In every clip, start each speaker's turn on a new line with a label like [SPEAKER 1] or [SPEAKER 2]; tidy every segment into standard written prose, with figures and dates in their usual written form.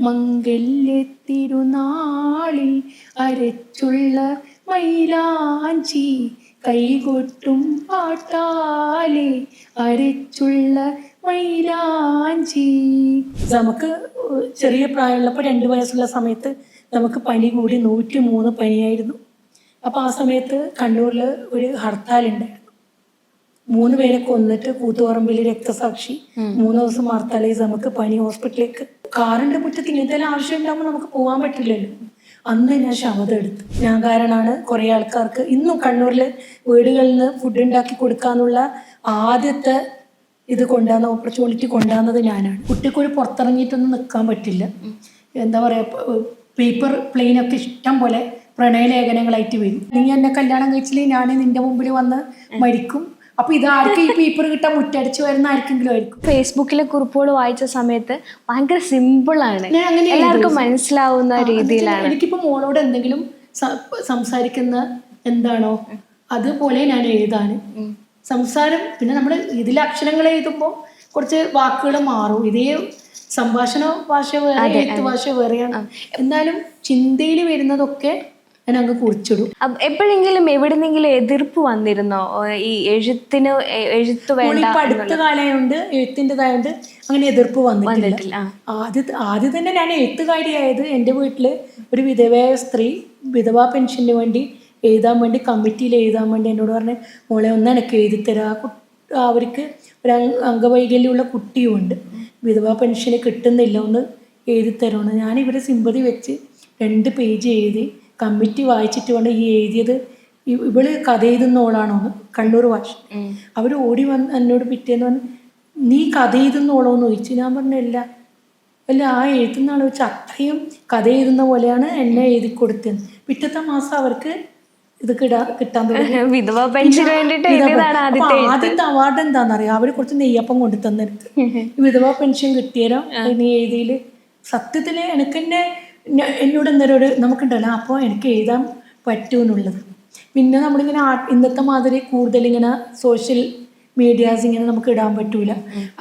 [SPEAKER 1] മംഗല്യത്തിരുനാളിൽ അരച്ചുള്ള മൈലാഞ്ചി കൈകൊട്ടും പാട്ടാലെ അരച്ചുള്ള മൈലാഞ്ചി. നമുക്ക് ചെറിയ പ്രായമുള്ളപ്പോൾ 2 വയസ്സുള്ള സമയത്ത് നമുക്ക് പനി കൂടി 103 പനിയായിരുന്നു. അപ്പോൾ ആ സമയത്ത് കണ്ണൂരിൽ ഒരു ഹർത്താലുണ്ടായിരുന്നു. 3 പേരെ കൊന്നിട്ട് കൂത്തുപറമ്പിൽ രക്തസാക്ഷി. 3 ദിവസം ഹർത്താലായി. നമുക്ക് പനി ഹോസ്പിറ്റലിലേക്ക് കാറിന്റെ മുറ്റത്ത് ഇങ്ങനത്തെ ആവശ്യം ഉണ്ടാകുമ്പോൾ നമുക്ക് പോകാൻ പറ്റില്ലല്ലോ. അന്ന് ഞാൻ ശബ്ദം എടുത്തു. ഞാൻ കാരണമാണ് കുറേ ആൾക്കാർക്ക് ഇന്നും കണ്ണൂരിൽ വീടുകളിൽ നിന്ന് ഫുഡ് ഉണ്ടാക്കി കൊടുക്കാന്നുള്ള ആദ്യത്തെ ഇത് കൊണ്ടുവന്ന ഓപ്പർച്യൂണിറ്റി കൊണ്ടുവന്നത് ഞാനാണ്. കുട്ടിക്കൊരു പുറത്തിറങ്ങിയിട്ടൊന്നും നിൽക്കാൻ പറ്റില്ല. എന്താ പറയുക, പേപ്പർ പ്ലെയിനൊക്കെ ഇഷ്ടം പോലെ പ്രണയലേഖനങ്ങളായിട്ട് വരും. നീ എന്നെ കല്യാണം കഴിച്ചില്ലേ, ഞാൻ നിന്റെ മുമ്പിൽ വന്ന് മരിക്കും. അപ്പൊ ഇതാർക്കും ഈ പേപ്പർ കിട്ടാൻ മുറ്റടിച്ചു വരുന്ന ആർക്കെങ്കിലും ആയിരിക്കും.
[SPEAKER 2] ഫേസ്ബുക്കിലെ കുറിപ്പുകൾ വായിച്ച സമയത്ത് ഭയങ്കര സിമ്പിളാണ്, എല്ലാവർക്കും മനസ്സിലാവുന്ന രീതിയിലാണ്.
[SPEAKER 1] എനിക്കിപ്പോ മോളോട് എന്തെങ്കിലും സംസാരിക്കുന്ന എന്താണോ അതുപോലെ ഞാൻ എഴുതാന് സംസാരം. പിന്നെ നമ്മൾ ഇതിലെ അക്ഷരങ്ങൾ എഴുതുമ്പോൾ കുറച്ച് വാക്കുകൾ മാറും. ഇതേ സംഭാഷണ ഭാഷ വേറെ, എഴുത്ത് ഭാഷ വേറെയാണ്. എന്നാലും ചിന്തയിൽ വരുന്നതൊക്കെ ഞാൻ അങ്ങ് കുറിച്ചിടും.
[SPEAKER 2] എപ്പോഴെങ്കിലും എവിടെന്നെങ്കിലും എതിർപ്പ് വന്നിരുന്നോ ഈ എഴുത്ത് വേണ്ട?
[SPEAKER 1] അടുത്ത കാലമായോണ്ട് എഴുത്തിൻ്റെതായോണ്ട് അങ്ങനെ എതിർപ്പ് വന്നിട്ടില്ല. ആദ്യം തന്നെ ഞാൻ എഴുത്തുകാരിയായത് എൻ്റെ വീട്ടില് ഒരു വിധവയായ സ്ത്രീ വിധവാ പെൻഷന് വേണ്ടി എഴുതാൻ വേണ്ടി കമ്മിറ്റിയിൽ എഴുതാൻ വേണ്ടി എന്നോട് പറഞ്ഞ്, മോളെ ഒന്ന് എനിക്ക് എഴുതിത്തരാ, അവർക്ക് ഒരു അംഗവൈകല്യമുള്ള കുട്ടിയുമുണ്ട്, വിധവാ പെൻഷന് കിട്ടുന്നില്ല, ഒന്ന് എഴുതിത്തരുമെന്ന്. ഞാൻ ഇവരെ സിമ്പതി വെച്ച് 2 പേജ് എഴുതി കമ്മിറ്റി വായിച്ചിട്ട് വേണ്ട ഈ എഴുതിയത് ഇവള് കഥ എഴുതുന്നോളാണോന്ന് കണ്ണൂർ ഭാഷ. അവർ ഓടി വന്ന് എന്നോട് പിറ്റേന്ന് വന്ന്, നീ കഥ എഴുതുന്നോളോന്ന് ചോദിച്ചു. ഞാൻ പറഞ്ഞില്ല, അല്ല ആ എഴുതുന്ന ആൾ വെച്ച് അത്രയും കഥ എഴുതുന്ന പോലെയാണ് എന്നെ എഴുതി കൊടുത്തത്. പിറ്റത്തെ മാസം അവർക്ക് ഇത് കിട്ടാൻ തുടങ്ങി. ആദ്യത്തെ അവാർഡ് എന്താണെന്നറിയാം, അവര് കുറച്ച് നെയ്യപ്പം കൊണ്ടു തന്നെടുത്ത് വിധവാ പെൻഷൻ കിട്ടിയാലോ നീ എഴുതിയില്. സത്യത്തില് എനിക്ക് തന്നെ എന്നോട് എന്തേലും ഒരു നമുക്കുണ്ടല്ലോ, അപ്പോൾ എനിക്ക് എഴുതാൻ പറ്റുമെന്നുള്ളത്. പിന്നെ നമ്മളിങ്ങനെ ഇന്നത്തെ മാതിരി കൂടുതലിങ്ങനെ സോഷ്യൽ മീഡിയാസ് ഇങ്ങനെ നമുക്ക് ഇടാൻ പറ്റൂല.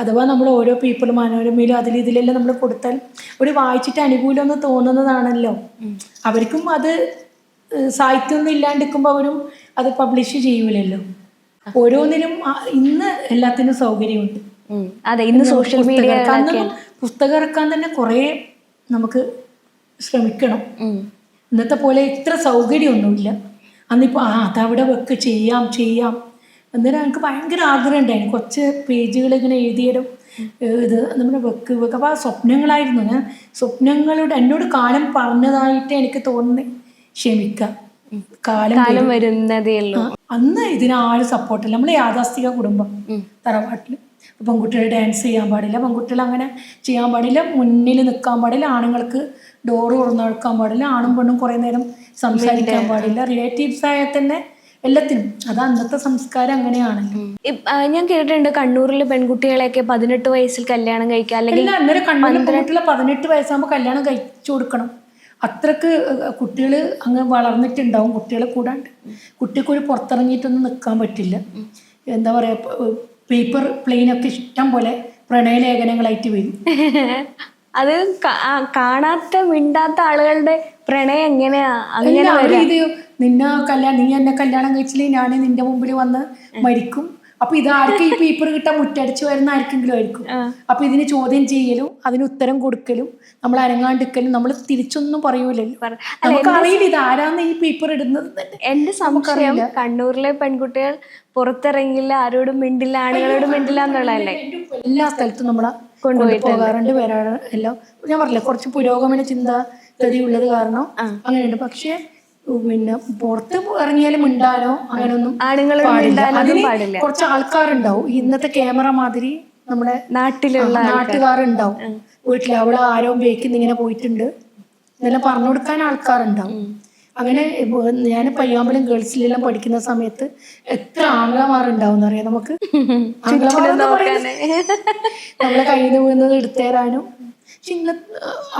[SPEAKER 1] അഥവാ നമ്മൾ ഓരോ പീപ്പിൾ മനോരമയിലും ഇതിലെല്ലാം നമ്മൾ കൊടുത്താൽ ഒരു വായിച്ചിട്ട് അനുകൂലമെന്ന് തോന്നുന്നതാണല്ലോ. അവർക്കും അത് സാഹിത്യമൊന്നും ഇല്ലാണ്ടിരിക്കുമ്പോൾ അവരും അത് പബ്ലിഷ് ചെയ്യൂലല്ലോ. ഓരോന്നിനും ഇന്ന് എല്ലാത്തിനും സൗകര്യമുണ്ട്.
[SPEAKER 2] അതെ, ഇന്ന് സോഷ്യൽ മീഡിയ
[SPEAKER 1] പുസ്തകം ഇറക്കാൻ തന്നെ കുറേ നമുക്ക് ശ്രമിക്കണം. ഇന്നത്തെ പോലെ ഇത്ര സൗകര്യമൊന്നുമില്ല. അന്നിപ്പോൾ അതവിടെ വെക്ക് ചെയ്യാം അന്നേരം എനിക്ക് ഭയങ്കര ആഗ്രഹം ഉണ്ടായിരുന്നു. കുറച്ച് പേജുകൾ ഇങ്ങനെ എഴുതിയാലും ഇത് നമ്മുടെ വെക്ക് അപ്പോൾ ആ സ്വപ്നങ്ങളായിരുന്നു. ഞാൻ സ്വപ്നങ്ങളോട് എന്നോട് കാലം പറഞ്ഞതായിട്ട് എനിക്ക് തോന്നുന്നത്. ക്ഷമിക്കാം, കാലം
[SPEAKER 2] വരുന്നതേ ഉള്ളൂ.
[SPEAKER 1] അന്ന് ഇതിനാള് സപ്പോർട്ടില്ല. നമ്മൾ യാഥാസ്ഥിക കുടുംബം തറവാട്ടിൽ പെൺകുട്ടികൾ ഡാൻസ് ചെയ്യാൻ പാടില്ല, പെൺകുട്ടികൾ അങ്ങനെ ചെയ്യാൻ പാടില്ല, മുന്നിൽ നിൽക്കാൻ പാടില്ല, ആണുങ്ങൾക്ക് ഡോറ് തുറന്നു നടക്കാൻ പാടില്ല, ആണും പെണ്ണും കുറേ നേരം സംസാരിക്കാൻ പാടില്ല, റിലേറ്റീവ്സ് ആയാൽ തന്നെ എല്ലാത്തിനും. അത് അന്നത്തെ സംസ്കാരം അങ്ങനെയാണല്ലോ.
[SPEAKER 2] ഞാൻ കേട്ടിട്ടുണ്ട് കണ്ണൂരിലെ പെൺകുട്ടികളെയൊക്കെ 18 വയസ്സിൽ കല്യാണം കഴിക്കുക, അല്ലെങ്കിൽ
[SPEAKER 1] അന്നേരം കണ്ണൂരിലെ പെൺകുട്ടികളെ 18 വയസ്സാകുമ്പോൾ കല്യാണം കഴിച്ചു കൊടുക്കണം. അത്രക്ക് കുട്ടികൾ അങ്ങ് വളർന്നിട്ടുണ്ടാവും. കുട്ടികളെ കൂടാണ്ട് കുട്ടിക്കൊരു പുറത്തിറങ്ങിയിട്ടൊന്നും നിൽക്കാൻ പറ്റില്ല. എന്താ പറയുക, പേപ്പർ പ്ലെയിനൊക്കെ ഇഷ്ടം പോലെ പ്രണയലേഖനങ്ങളായിട്ട് വരും.
[SPEAKER 2] അത് കാണാത്ത മിണ്ടാത്ത ആളുകളുടെ പ്രണയം എങ്ങനെയാ അങ്ങനെ
[SPEAKER 1] ഇത് നീ എന്നെ കല്യാണം കഴിച്ചില്ലേ, ഞാൻ നിന്റെ മുമ്പിൽ വന്ന് മരിക്കും. അപ്പൊ ഇതാർക്കും ഈ പേപ്പർ കിട്ടാൻ മുറ്റടിച്ചു വരുന്ന ആർക്കെങ്കിലും ആയിരിക്കും. അപ്പൊ ഇതിന് ചോദ്യം ചെയ്യലും അതിന് ഉത്തരം കൊടുക്കലും നമ്മൾ അനങ്ങാണ്ടിരിക്കലും നമ്മൾ തിരിച്ചൊന്നും പറയൂലല്ലോ. നമുക്കറിയില്ല ഇതാരാന്ന് ഈ പേപ്പർ ഇടുന്നത്.
[SPEAKER 2] എന്റെ സംശയം കണ്ണൂരിലെ പെൺകുട്ടികൾ പുറത്തിറങ്ങില്ല, ആരോടും മിണ്ടില്ല, ആണുങ്ങളോടും മിണ്ടില്ല എന്നുള്ളതല്ലേ.
[SPEAKER 1] എല്ലാ സ്ഥലത്തും നമ്മളെ കൊണ്ടുപോകാറുണ്ട്, വരാറ് എല്ലാം. ഞാൻ പറഞ്ഞില്ല, കുറച്ച് പുരോഗമന ചിന്താഗതി ഉള്ളത് കാരണം അങ്ങനെയുണ്ട്. പക്ഷെ പിന്നെ പുറത്ത് ഇറങ്ങിയാലും മിണ്ടാനോ അങ്ങനെയൊന്നും പാടില്ല. കുറച്ച് ആൾക്കാരുണ്ടാവും ഇന്നത്തെ ക്യാമറ മാതിരി നമ്മുടെ നാട്ടുകാരുണ്ടാവും വീട്ടിൽ. അവള് ആരോ ബേക്കിന്ന് ഇങ്ങനെ പോയിട്ടുണ്ട് എന്നെല്ലാം പറഞ്ഞു കൊടുക്കാൻ ആൾക്കാരുണ്ടാവും. അങ്ങനെ ഞാൻ പയ്യാമ്പലം ഗേൾസിലെല്ലാം പഠിക്കുന്ന സമയത്ത് എത്ര ആംഗ്ലമാരുണ്ടാവും എന്നറിയാം നമുക്ക്. നമ്മളെ കയ്യിൽ നിന്ന് വീഴുന്നത് എടുത്തേരാനും. പക്ഷെ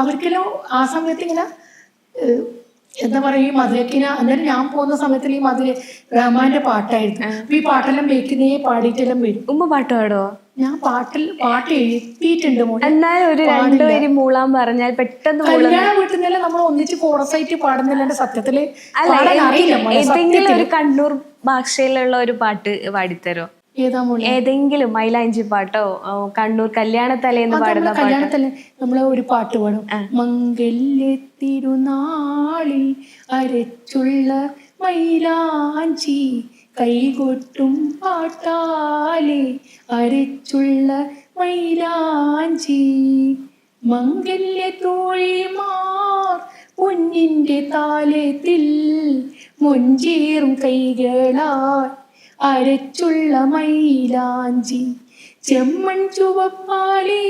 [SPEAKER 1] അവർക്കെല്ലാം ആ സമയത്ത് ഇങ്ങനെ എന്താ പറയുക, ഈ മധുരക്കിന അന്നേരം ഞാൻ പോകുന്ന സമയത്തിൽ ഈ റഹ്മാന്റെ പാട്ടായിരുന്നു. അപ്പൊ ഈ പാട്ടെല്ലാം വെക്കുന്നേ പാടിയിട്ടെല്ലാം വരും.
[SPEAKER 2] ഉമ്മ പാട്ട് പാടുവോ?
[SPEAKER 1] ഞാൻ പാട്ട് എഴുതിയിട്ടുണ്ട് മോളെ.
[SPEAKER 2] എന്നാലും ഒരു രണ്ടുപേര് മൂളാൻ പറഞ്ഞാൽ പെട്ടെന്ന്
[SPEAKER 1] കല്യാണ വീട്ടിൽ നിന്നെല്ലാം നമ്മൾ ഒന്നിച്ച് കോറസ് ആയിട്ട് പാടുന്നില്ല. സത്യത്തില്
[SPEAKER 2] ഏതെങ്കിലും ഒരു കണ്ണൂർ ഭാഷയിലുള്ള ഒരു പാട്ട് പാടിത്തരോ?
[SPEAKER 1] ഏതാ മോളെ?
[SPEAKER 2] ഏതെങ്കിലും മൈലാഞ്ചി പാട്ടോ, കണ്ണൂർ കല്യാണത്തലേന്ന് പാടുന്ന
[SPEAKER 1] കല്യാണത്തല്ലേ നമ്മളെ ഒരു പാട്ട് പാടും. മംഗല്യ തിരുനാളിൽ അരച്ചുള്ള മൈലാഞ്ചി കൈകൊട്ടും പാട്ടാലേ അരച്ചുള്ള മൈലാഞ്ചി മംഗല്യ തോഴിമാർ പൊന്നിന്റെ താലത്തിൽ മുഞ്ചേറും കൈകളാൽ അരച്ചുള്ള മൈലാഞ്ചി ചെമ്മൺ ചുവപ്പാലേ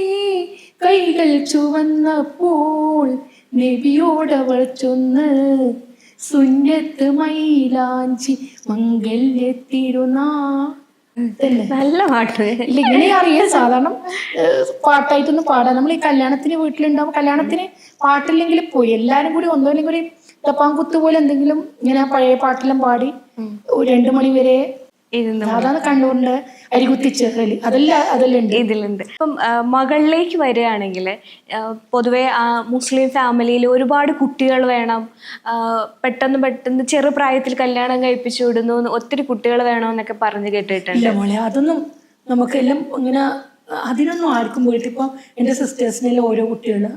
[SPEAKER 1] കൈകൾ ചുവന്നപ്പോൾ നബിയോടവൾ ചൊന്ന് സുന്നത്ത് മൈലാഞ്ചി മംഗല്യ തിരുനാൾ.
[SPEAKER 2] നല്ല പാട്ട്.
[SPEAKER 1] ഇല്ല, ഇങ്ങനെ അറിയാം. സാധാരണ പാട്ടായിട്ടൊന്നും പാടാം. നമ്മൾ ഈ കല്യാണത്തിന് വീട്ടിലുണ്ടാവും, കല്യാണത്തിന് പാട്ടില്ലെങ്കിൽ പോയി എല്ലാരും കൂടി ഒന്നുമില്ലെങ്കിൽ ഒരു തപ്പാങ്കുത്ത് പോലെ എന്തെങ്കിലും ഇങ്ങനെ പഴയ പാട്ടെല്ലാം പാടി 2 മണി വരെ. അതാണ് കണ്ണൂരിന്റെ അരികുത്തിച്ചേറല്. അതെല്ലാം ഉണ്ട്
[SPEAKER 2] ഇതിലുണ്ട്. ഇപ്പം മകളിലേക്ക് വരികയാണെങ്കിൽ പൊതുവെ മുസ്ലിം ഫാമിലിയിൽ ഒരുപാട് കുട്ടികൾ വേണം, പെട്ടെന്ന് ചെറുപ്രായത്തിൽ കല്യാണം കഴിപ്പിച്ചു വിടുന്നു, ഒത്തിരി കുട്ടികൾ വേണമെന്നൊക്കെ പറഞ്ഞു കേട്ടിട്ടുണ്ട്.
[SPEAKER 1] ഇല്ല മോളെ, അതൊന്നും നമുക്കെല്ലാം ഇങ്ങനെ അതിനൊന്നും ആർക്കും പോയിട്ട്. ഇപ്പം എന്റെ സിസ്റ്റേഴ്സിനെല്ലാം ഓരോ കുട്ടികള്.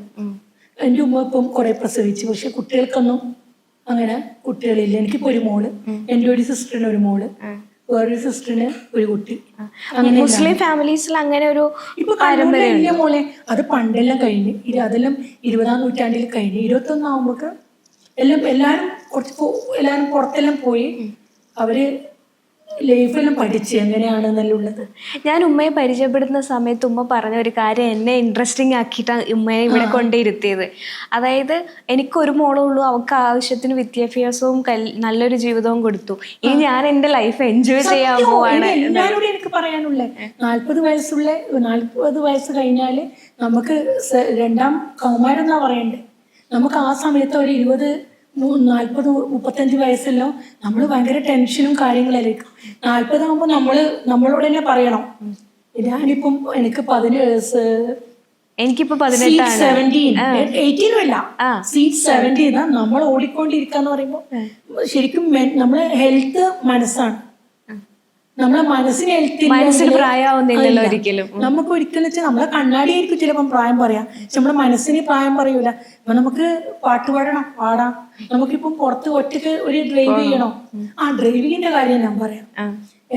[SPEAKER 1] എൻ്റെ ഉമ്മ ഇപ്പം കുറെ പ്രസവിച്ചു, പക്ഷെ കുട്ടികൾക്കൊന്നും അങ്ങനെ കുട്ടികളില്ല. എനിക്കിപ്പോ ഒരു മോള്, എൻ്റെ ഒരു സിസ്റ്ററിന് ഒരു മോള്, വേറൊരു സിസ്റ്ററിന് ഒരു കുട്ടി. അങ്ങനെ
[SPEAKER 2] മുസ്ലിം ഫാമിലീസിൽ അങ്ങനെ ഒരു
[SPEAKER 1] ഇപ്പൊ ഇല്ല മോളെ. അത് പണ്ടെല്ലാം കഴിഞ്ഞ്, അതെല്ലാം 20-ാം നൂറ്റാണ്ടിൽ കഴിഞ്ഞ്. 21 ആവുമ്പോക്ക് എല്ലാരും എല്ലാരും പുറത്തെല്ലാം പോയി അവര് ലൈഫെല്ലാം പഠിച്ച് എങ്ങനെയാണെന്നുള്ളത്.
[SPEAKER 2] ഞാൻ ഉമ്മയെ പരിചയപ്പെടുന്ന സമയത്ത് ഉമ്മ പറഞ്ഞ ഒരു കാര്യം എന്നെ ഇൻട്രസ്റ്റിംഗ് ആക്കിയിട്ടാണ് ഉമ്മയെ ഇവിടെ കൊണ്ടിരുത്തിയത്. അതായത് എനിക്കൊരു മോളേ ഉള്ളൂ, അവൾക്ക് ആവശ്യത്തിന് വിദ്യാഭ്യാസവും നല്ലൊരു ജീവിതവും കൊടുത്തു. ഇനി ഞാൻ എന്റെ ലൈഫ് എൻജോയ് ചെയ്യാൻ പോവാണ്.
[SPEAKER 1] ഞാനിവിടെ എനിക്ക് പറയാനുള്ളത് 40 വയസ്സ് കഴിഞ്ഞാല് നമുക്ക് രണ്ടാം കൗമാരം എന്നാ പറയണ്ടേ. നമുക്ക് ആ സമയത്ത് ഒരു 40-35 വയസ്സല്ലോ നമ്മൾ ഭയങ്കര ടെൻഷനും കാര്യങ്ങളായിരിക്കും. 40 ആകുമ്പോൾ നമ്മളോട് തന്നെ പറയണം. ഞാനിപ്പം എനിക്ക് 18 അല്ല, സീറ്റ് 17 നമ്മൾ ഓടിക്കൊണ്ടിരിക്കാന്ന് പറയുമ്പോ ശരിക്കും നമ്മളെ ഹെൽത്ത് മനസ്സാണ്. നമ്മളെ മനസ്സിന് ഹെൽത്ത്
[SPEAKER 2] പ്രായമാവുന്നില്ലല്ലോ ഒരിക്കലും.
[SPEAKER 1] നമുക്ക് ഒരിക്കലും വെച്ചാൽ നമ്മളെ കണ്ണാടിയായിരിക്കും ചിലപ്പം പ്രായം പറയാം, പക്ഷെ നമ്മളെ മനസ്സിന് പ്രായം പറയൂല. അപ്പൊ നമുക്ക് പാട്ട് പാടാം. നമുക്കിപ്പം പുറത്ത് ഒറ്റക്ക് ഒരു ഡ്രൈവ് ചെയ്യണോ, ഡ്രൈവിങ്ങിന്റെ കാര്യം ഞാൻ പറയാം.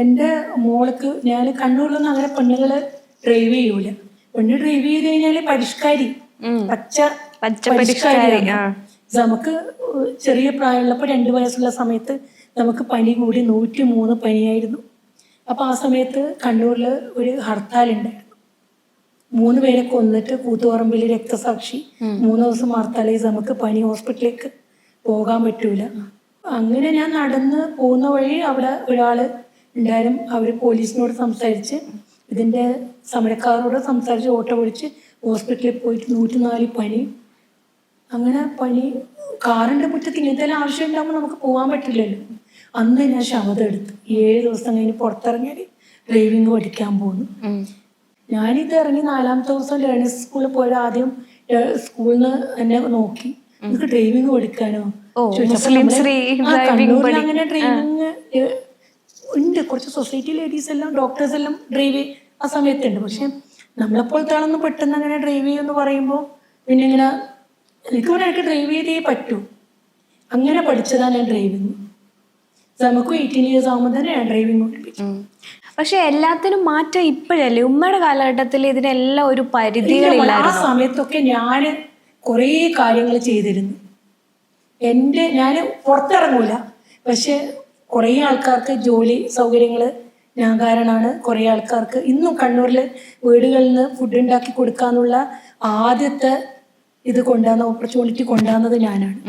[SPEAKER 1] എന്റെ മോൾക്ക് ഞാൻ കണ്ണൂരിലൊന്നും അങ്ങനെ പെണ്ണുകള് ഡ്രൈവ് ചെയ്യൂല. പെണ്ണ് ഡ്രൈവ് ചെയ്ത് കഴിഞ്ഞാല് പരിഷ്കാരി, പച്ച പരിഷ്കാരി. നമുക്ക് ചെറിയ പ്രായമുള്ളപ്പോ 2 വയസ്സുള്ള സമയത്ത് നമുക്ക് പനി കൂടി 103 പനിയായിരുന്നു. അപ്പൊ ആ സമയത്ത് കണ്ണൂരിൽ ഒരു ഹർത്താൽ ഉണ്ടായിരുന്നു. 3 പേരെ കൊന്നിട്ട് കൂത്തുപറമ്പിൽ രക്തസാക്ഷി. 3 ദിവസം ഹർത്താൽ ചെയ്ത് നമുക്ക് പനി, ഹോസ്പിറ്റലിലേക്ക് പോകാൻ പറ്റൂല. അങ്ങനെ ഞാൻ നടന്ന് പോകുന്ന വഴി അവിടെ ഒരാള് ഉണ്ടായിരുന്നു. അവര് പോലീസിനോട് സംസാരിച്ച്, ഇതിന്റെ സമരക്കാരോട് സംസാരിച്ച് ഓട്ടോ വിളിച്ച് ഹോസ്പിറ്റലിൽ പോയിട്ട് 104 പനി. അങ്ങനെ പനി, കാറിന്റെ മുറ്റത്ത് ഇങ്ങനത്തെ ആവശ്യം ഉണ്ടാകുമ്പോൾ നമുക്ക് പോകാൻ പറ്റില്ലല്ലോ. അന്ന് ഞാൻ ശബ്ദം എടുത്തു. 7 ദിവസം കഴിഞ്ഞ് പുറത്തിറങ്ങിയാൽ ഡ്രൈവിംഗ് പഠിക്കാൻ പോകുന്നു. ഞാനിത് ഇറങ്ങി 4ാമത്തെ ദിവസം ലേണേഴ്സ് സ്കൂളിൽ പോയത്. ആദ്യം സ്കൂളിൽ നിന്ന് എന്നെ നോക്കി, നിങ്ങൾക്ക് ഡ്രൈവിംഗ് പഠിക്കാനോ കണ്ണൂരിൽ അങ്ങനെ ഡ്രൈവിംഗ് ഉണ്ട്. കുറച്ച് സൊസൈറ്റി ലേഡീസ് എല്ലാം, ഡോക്ടേഴ്സ് എല്ലാം ഡ്രൈവ് ആ സമയത്തുണ്ട്. പക്ഷെ നമ്മളെപ്പോലത്തെ ആളൊന്നും പെട്ടെന്ന് അങ്ങനെ ഡ്രൈവ് ചെയ്യുമെന്ന് പറയുമ്പോൾ പിന്നെ ഇങ്ങനെ എനിക്ക് ഡ്രൈവ് ചെയ്തേ പറ്റൂ. അങ്ങനെ പഠിച്ചതാണ് ഞാൻ ഡ്രൈവിംഗ്. നമുക്ക് 18 ഇയേഴ്സ് ആകുമ്പോൾ തന്നെ ഞാൻ ഡ്രൈവിംഗ് പഠിപ്പിച്ചു.
[SPEAKER 2] പക്ഷെ എല്ലാത്തിനും മാറ്റം ഇപ്പോഴല്ലേ? ഉമ്മയുടെ കാലഘട്ടത്തിൽ ഇതിനെല്ലാം ഒരു പരിധികളില്ലായിരുന്നു.
[SPEAKER 1] ആ സമയത്തൊക്കെ ഞാൻ കുറേ കാര്യങ്ങൾ ചെയ്തിരുന്നു. ഞാൻ പുറത്തിറങ്ങൂല, പക്ഷെ കുറേ ആൾക്കാർക്ക് ജോലി സൗകര്യങ്ങൾ ഞാൻ കാരണമാണ്. കുറേ ആൾക്കാർക്ക് ഇന്നും കണ്ണൂരിൽ വീടുകളിൽ നിന്ന് ഫുഡ് ഉണ്ടാക്കി കൊടുക്കാന്നുള്ള ആദ്യത്തെ ഇത് കൊണ്ടുവന്ന ഓപ്പർച്യൂണിറ്റി കൊണ്ടുവന്നത് ഞാനാണ്.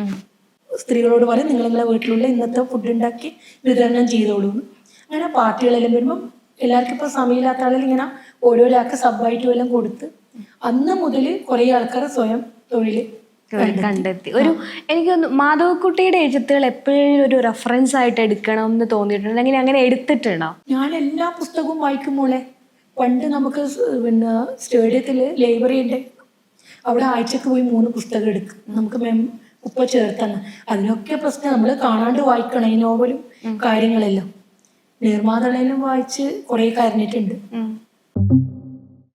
[SPEAKER 1] സ്ത്രീകളോട് പറയും, നിങ്ങളെ വീട്ടിലുള്ള ഇന്നത്തെ ഫുഡ് ഉണ്ടാക്കി വിതരണം ചെയ്തോളൂ. അങ്ങനെ പാർട്ടികളെല്ലാം വരുമ്പം എല്ലാവർക്കും ഇപ്പോൾ സമയമില്ലാത്ത ആളുകൾ ഇങ്ങനെ ഓരോരാൾക്ക് സബ്ബായിട്ടും എല്ലാം കൊടുത്ത് അന്ന് മുതൽ കുറേ ആൾക്കാർ സ്വയം തൊഴിൽ
[SPEAKER 2] കണ്ടെത്തി. എനിക്ക് മാധവക്കുട്ടിയുടെ എഴുത്തുകൾ എപ്പോഴും ഒരു റെഫറൻസ് ആയിട്ട് എടുക്കണം എന്ന് തോന്നിയിട്ടുണ്ട്, അല്ലെങ്കിൽ അങ്ങനെ എടുത്തിട്ടുണ്ടോ?
[SPEAKER 1] ഞാൻ എല്ലാ പുസ്തകവും വായിക്കുമ്പോളെ, പണ്ട് നമുക്ക് പിന്നെ സ്റ്റേഡിയത്തിൽ ലൈബ്രറി ഉണ്ട്, അവിടെ ആഴ്ചക്ക് പോയി 3 പുസ്തകം എടുക്കും, നമുക്ക് ഉപ്പ ചേർത്താണ്. അതിനൊക്കെ പ്രശ്നം നമ്മൾ കാണാണ്ട് വായിക്കണം ഈ നോവലും കാര്യങ്ങളെല്ലാം. നിർമ്മാതളയിലും വായിച്ച് കുറെ കരഞ്ഞിട്ടുണ്ട്.